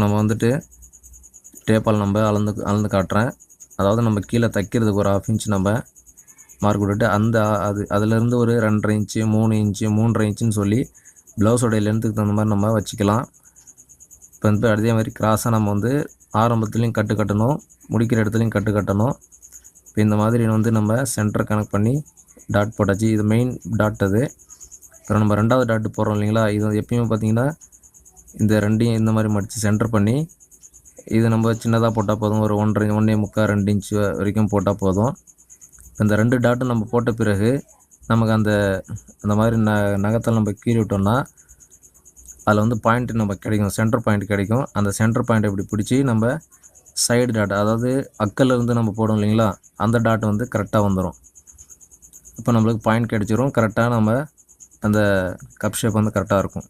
நம்ம வந்துட்டு டேப்பால் நம்ம அளந்து காட்டுறேன். அதாவது நம்ம கீழே தைக்கிறதுக்கு ஒரு 1/2 இன்ச் நம்ம மார்க் விட்டுட்டு அதிலேருந்து ஒரு 2.5 இன்ச்சு 3 இன்ச்சு 3.5 இன்ச்சுன்னு சொல்லி ப்ளவுஸோடைய லென்த்துக்கு தகுந்த மாதிரி நம்ம வச்சுக்கலாம். இப்போ வந்து அதே மாதிரி கிராஸாக நம்ம வந்து ஆரம்பத்துலேயும் கட்டு கட்டணும், முடிக்கிற இடத்துலையும் கட்டு கட்டணும். இப்போ இந்த மாதிரி வந்து நம்ம சென்டர் கனெக்ட் பண்ணி டாட் போட்டாச்சு. இது மெயின் டாட் அது. அப்புறம் நம்ம 2வது டாட் போடுறோம் இல்லைங்களா, இது எப்பயுமே பார்த்திங்கன்னா இந்த 2யும் இந்த மாதிரி மடித்து சென்டர் பண்ணி இது நம்ம சின்னதாக போட்டால் போதும். ஒரு 1.5 1.25 2 இன்ச்சு வரைக்கும் போட்டால் போதும். இந்த 2 டாட்டும் நம்ம போட்ட பிறகு நமக்கு அந்த மாதிரி நகத்தில் நம்ம கீறி விட்டோம்னா அதில் வந்து பாயிண்ட் நம்ம கிடைக்கும், சென்டர் பாயிண்ட் கிடைக்கும். அந்த சென்டர் பாயிண்ட் இப்படி பிடிச்சி நம்ம சைடு டாட், அதாவது அக்கல்லேருந்து நம்ம போடும் இல்லைங்களா, அந்த டாட் வந்து கரெக்டாக வந்துடும். இப்போ நம்மளுக்கு பாயிண்ட் கிடச்சிரும். கரெக்டாக நம்ம அந்த கப் ஷேப் வந்து கரெக்டாக இருக்கும்.